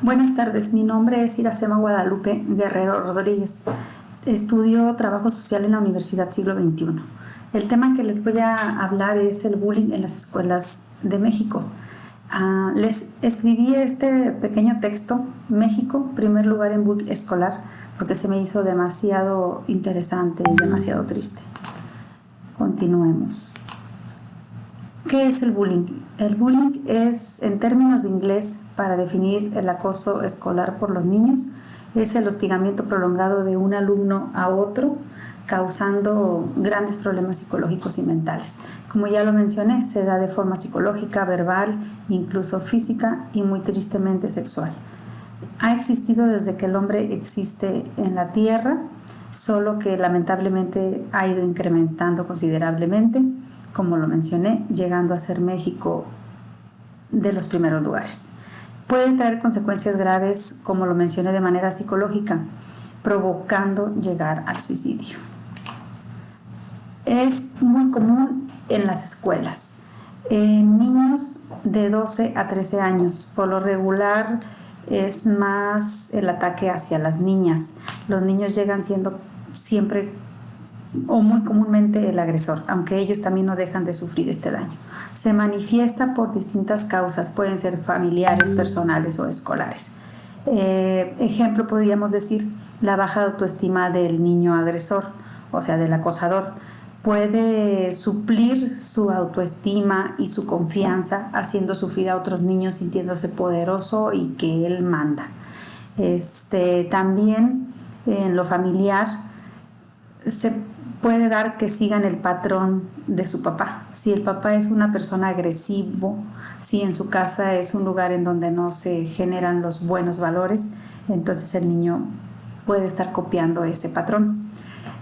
Buenas tardes, mi nombre es Iracema Guadalupe Guerrero Rodríguez. Estudio Trabajo Social en la Universidad Siglo XXI. El tema que les voy a hablar es el bullying en las escuelas de México. Les escribí este pequeño texto, México, primer lugar en bullying escolar, porque se me hizo demasiado interesante y demasiado triste. Continuemos. ¿Qué es el bullying? El bullying es, en términos de inglés, para definir el acoso escolar por los niños, es el hostigamiento prolongado de un alumno a otro, causando grandes problemas psicológicos y mentales. Como ya lo mencioné, se da de forma psicológica, verbal, incluso física y muy tristemente sexual. Ha existido desde que el hombre existe en la Tierra, solo que lamentablemente ha ido incrementando considerablemente, como lo mencioné, llegando a ser México de los primeros lugares. Puede traer consecuencias graves, como lo mencioné, de manera psicológica, provocando llegar al suicidio. Es muy común en las escuelas, en niños de 12 a 13 años. Por lo regular es más el ataque hacia las niñas. Los niños llegan siendo siempre o muy comúnmente el agresor, aunque ellos también no dejan de sufrir este daño. Se manifiesta por distintas causas, pueden ser familiares, personales o escolares. Ejemplo, podríamos decir, la baja autoestima del niño agresor, o sea, del acosador. Puede suplir su autoestima y su confianza, haciendo sufrir a otros niños sintiéndose poderoso y que él manda. También en lo familiar se puede dar que sigan el patrón de su papá. Si el papá es una persona agresivo, si en su casa es un lugar en donde no se generan los buenos valores, entonces el niño puede estar copiando ese patrón.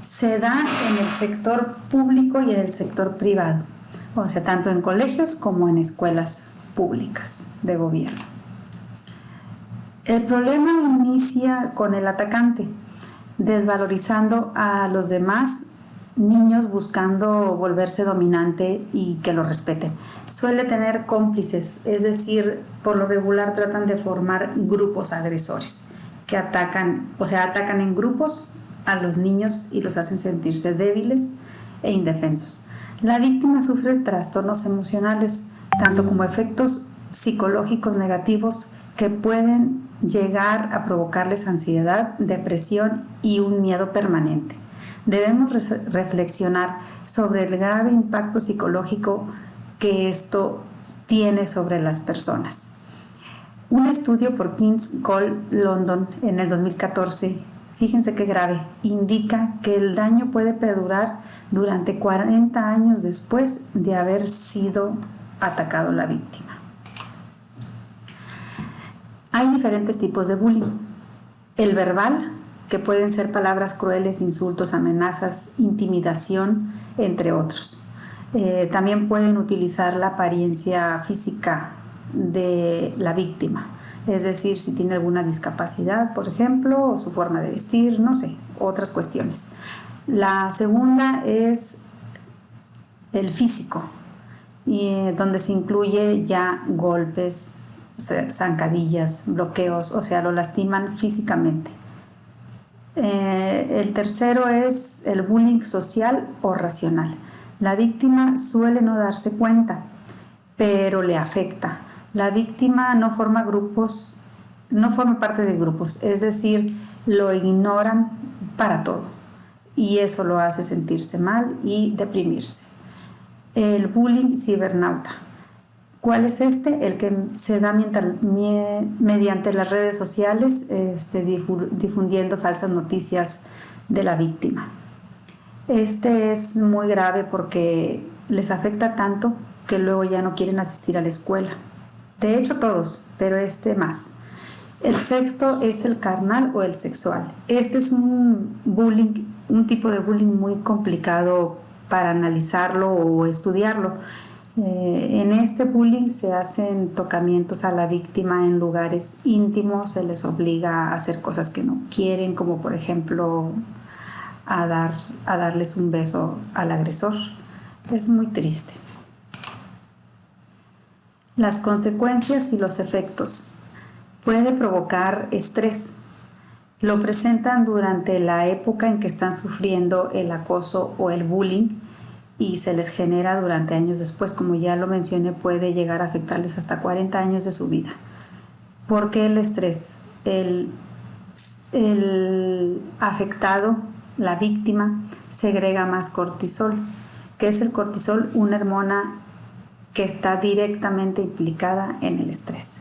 Se da en el sector público y en el sector privado, o sea, tanto en colegios como en escuelas públicas de gobierno. El problema inicia con el atacante, desvalorizando a los demás niños, buscando volverse dominante y que lo respeten. Suele tener cómplices, es decir, por lo regular tratan de formar grupos agresores que atacan en grupos a los niños y los hacen sentirse débiles e indefensos. La víctima sufre trastornos emocionales, tanto como efectos psicológicos negativos que pueden llegar a provocarles ansiedad, depresión y un miedo permanente. Debemos reflexionar sobre el grave impacto psicológico que esto tiene sobre las personas. Un estudio por King's College London en el 2014, fíjense qué grave, indica que el daño puede perdurar durante 40 años después de haber sido atacado la víctima. Hay diferentes tipos de bullying. El verbal, que pueden ser palabras crueles, insultos, amenazas, intimidación, entre otros. También pueden utilizar la apariencia física de la víctima, es decir, si tiene alguna discapacidad, por ejemplo, o su forma de vestir, no sé, otras cuestiones. La segunda es el físico, donde se incluye ya golpes, zancadillas, bloqueos, o sea, lo lastiman físicamente. El tercero es el bullying social o racional. La víctima suele no darse cuenta, pero le afecta. La víctima no forma parte de grupos, es decir, lo ignoran para todo y eso lo hace sentirse mal y deprimirse. El bullying cibernauta. ¿Cuál es este? El que se da mediante las redes sociales, difundiendo falsas noticias de la víctima. Este es muy grave porque les afecta tanto que luego ya no quieren asistir a la escuela. De hecho todos, pero este más. El sexto es el carnal o el sexual. Este es un tipo de bullying muy complicado para analizarlo o estudiarlo. En este bullying se hacen tocamientos a la víctima en lugares íntimos, se les obliga a hacer cosas que no quieren, como por ejemplo a darles un beso al agresor. Es muy triste. Las consecuencias y los efectos. Puede provocar estrés. Lo presentan durante la época en que están sufriendo el acoso o el bullying y se les genera durante años después. Como ya lo mencioné, puede llegar a afectarles hasta 40 años de su vida. ¿Por qué el estrés? El afectado, la víctima, segrega más cortisol. ¿Qué es el cortisol? Una hormona que está directamente implicada en el estrés.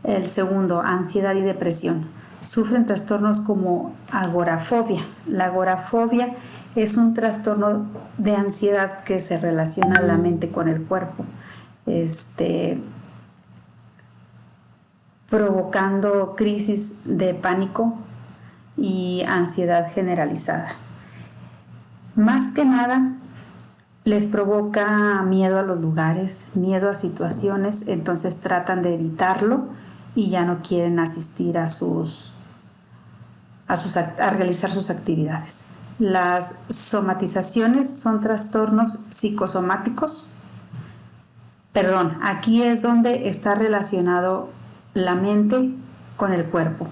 El segundo, ansiedad y depresión. Sufren trastornos como agorafobia. La agorafobia es un trastorno de ansiedad que se relaciona la mente con el cuerpo, provocando crisis de pánico y ansiedad generalizada. Más que nada, les provoca miedo a los lugares, miedo a situaciones, entonces tratan de evitarlo y ya no quieren asistir a realizar sus actividades. Las somatizaciones son trastornos psicosomáticos. Aquí es donde está relacionado la mente con el cuerpo.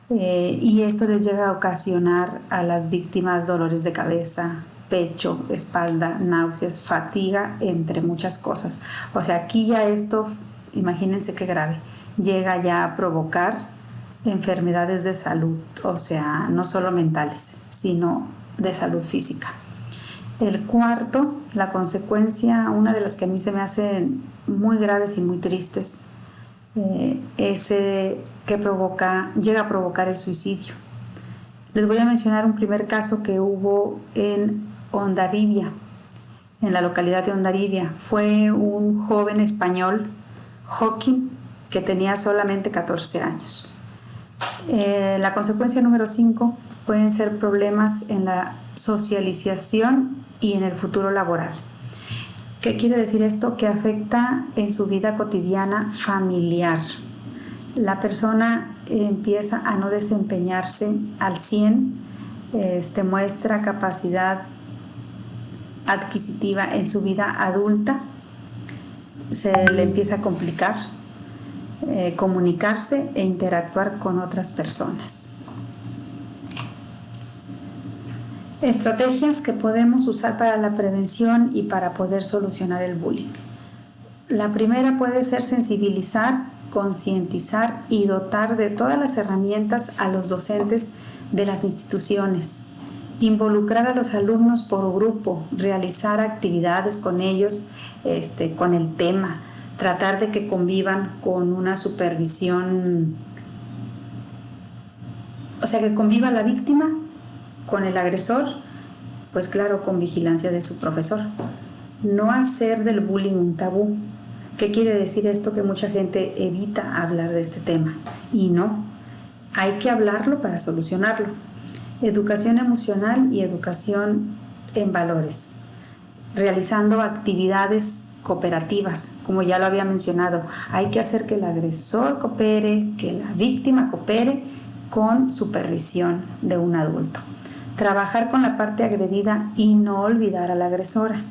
Y esto les llega a ocasionar a las víctimas dolores de cabeza, pecho, espalda, náuseas, fatiga, entre muchas cosas. O sea, aquí ya esto, imagínense qué grave, llega ya a provocar enfermedades de salud, o sea, no solo mentales, sino de salud física. El cuarto, la consecuencia, una de las que a mí se me hacen muy graves y muy tristes, ese que llega a provocar el suicidio. Les voy a mencionar un primer caso que hubo en Hondarribia, en la localidad de Hondarribia. Fue un joven español, Joaquín, que tenía solamente 14 años. La consecuencia número 5 pueden ser problemas en la socialización y en el futuro laboral. ¿Qué quiere decir esto? Que afecta en su vida cotidiana familiar. La persona empieza a no desempeñarse al 100, muestra capacidad adquisitiva en su vida adulta, se le empieza a complicar comunicarse e interactuar con otras personas. Estrategias que podemos usar para la prevención y para poder solucionar el bullying. La primera puede ser sensibilizar, concientizar y dotar de todas las herramientas a los docentes de las instituciones. Involucrar a los alumnos por grupo, realizar actividades con ellos, con el tema, tratar de que convivan con una supervisión, o sea, que conviva la víctima con el agresor, pues claro, con vigilancia de su profesor. No hacer del bullying un tabú. ¿Qué quiere decir esto? Que mucha gente evita hablar de este tema, y no, hay que hablarlo para solucionarlo. Educación emocional y educación en valores, realizando actividades cooperativas, como ya lo había mencionado. Hay que hacer que el agresor coopere, que la víctima coopere con supervisión de un adulto. Trabajar con la parte agredida y no olvidar a la agresora.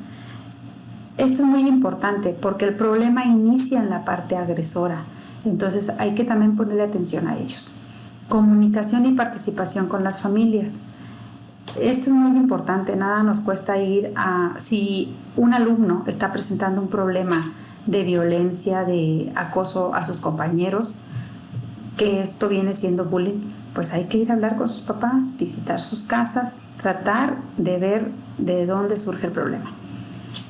Esto es muy importante porque el problema inicia en la parte agresora, entonces hay que también ponerle atención a ellos. Comunicación y participación con las familias. Esto es muy importante, nada nos cuesta si un alumno está presentando un problema de violencia, de acoso a sus compañeros, que esto viene siendo bullying, pues hay que ir a hablar con sus papás, visitar sus casas, tratar de ver de dónde surge el problema.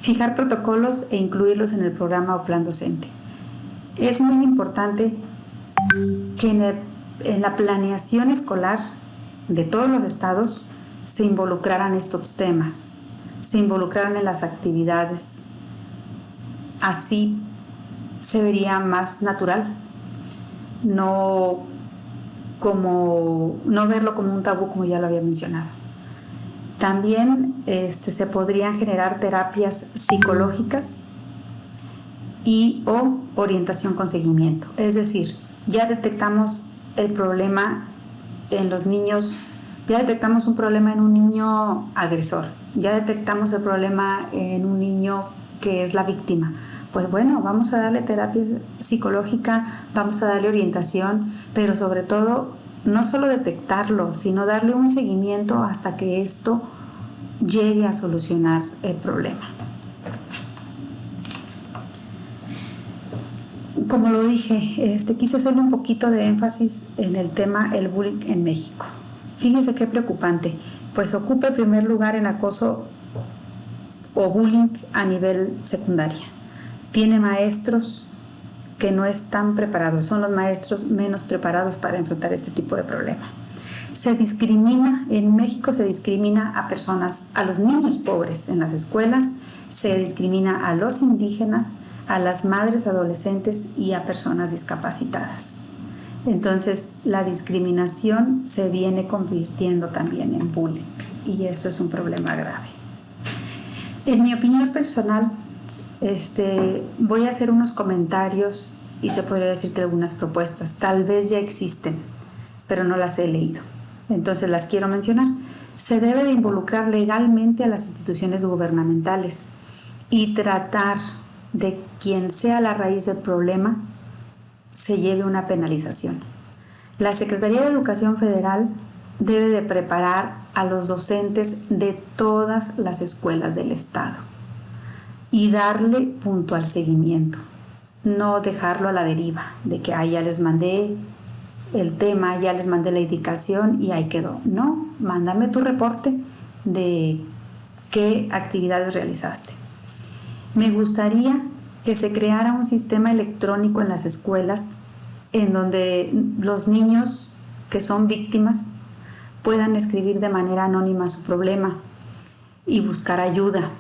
Fijar protocolos e incluirlos en el programa o plan docente. Es muy importante que en la planeación escolar de todos los estados se involucraran estos temas, se involucraran en las actividades. Así se vería más natural, no verlo como un tabú, como ya lo había mencionado. También se podrían generar terapias psicológicas o orientación con seguimiento. Es decir, ya detectamos el problema en los niños, ya detectamos un problema en un niño agresor, ya detectamos el problema en un niño que es la víctima. pues bueno, vamos a darle terapia psicológica, vamos a darle orientación, pero sobre todo no solo detectarlo, sino darle un seguimiento hasta que esto llegue a solucionar el problema. Como lo dije, quise hacerle un poquito de énfasis en el tema el bullying en México. Fíjense qué preocupante, pues ocupa el primer lugar en acoso o bullying a nivel secundaria. Tiene maestros que no están preparados, son los maestros menos preparados para enfrentar este tipo de problema. En México se discrimina a los niños pobres en las escuelas, se discrimina a los indígenas, a las madres adolescentes y a personas discapacitadas. Entonces, la discriminación se viene convirtiendo también en bullying y esto es un problema grave. En mi opinión personal, voy a hacer unos comentarios y se podría decir que algunas propuestas tal vez ya existen, pero no las he leído. Entonces las quiero mencionar. Se debe de involucrar legalmente a las instituciones gubernamentales y tratar de quien sea la raíz del problema se lleve una penalización. La Secretaría de Educación Federal debe de preparar a los docentes de todas las escuelas del estado y darle puntual seguimiento, no dejarlo a la deriva, de que ya les mandé el tema, ya les mandé la indicación y ahí quedó. No, mándame tu reporte de qué actividades realizaste. Me gustaría que se creara un sistema electrónico en las escuelas en donde los niños que son víctimas puedan escribir de manera anónima su problema y buscar ayuda.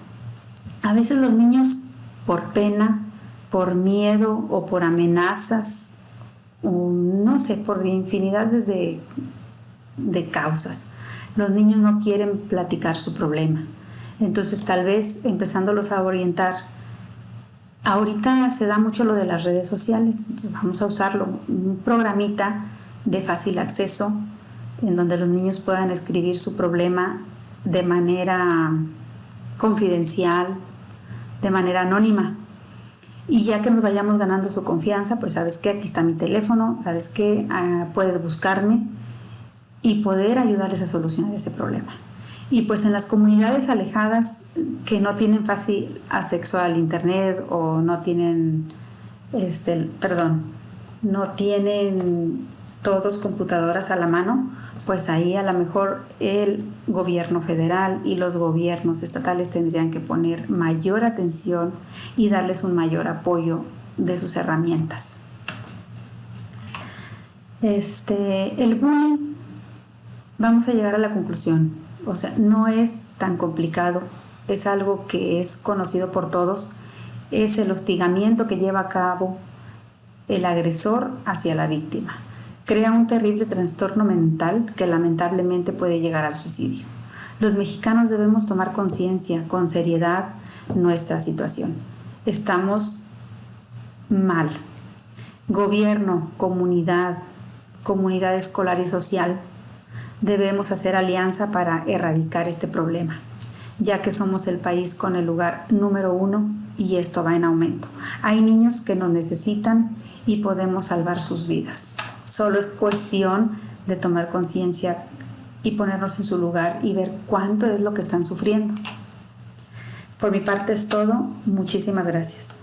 A veces los niños, por pena, por miedo o por amenazas, o no sé, por infinidades de causas, los niños no quieren platicar su problema. Entonces, tal vez empezándolos a orientar. Ahorita se da mucho lo de las redes sociales, entonces vamos a usarlo, un programita de fácil acceso en donde los niños puedan escribir su problema de manera confidencial, de manera anónima. Y ya que nos vayamos ganando su confianza, pues sabes que aquí está mi teléfono, sabes que puedes buscarme y poder ayudarles a solucionar ese problema. Y pues en las comunidades alejadas que no tienen fácil acceso al internet o no tienen, no tienen todos computadoras a la mano, pues ahí a lo mejor el gobierno federal y los gobiernos estatales tendrían que poner mayor atención y darles un mayor apoyo de sus herramientas. El bullying, vamos a llegar a la conclusión. O sea, no es tan complicado, es algo que es conocido por todos, es el hostigamiento que lleva a cabo el agresor hacia la víctima. Crea un terrible trastorno mental que lamentablemente puede llegar al suicidio. Los mexicanos debemos tomar conciencia, con seriedad, nuestra situación. Estamos mal. Gobierno, comunidad escolar y social, debemos hacer alianza para erradicar este problema, ya que somos el país con el lugar número 1 y esto va en aumento. Hay niños que nos necesitan y podemos salvar sus vidas. Solo es cuestión de tomar conciencia y ponernos en su lugar y ver cuánto es lo que están sufriendo. Por mi parte es todo. Muchísimas gracias.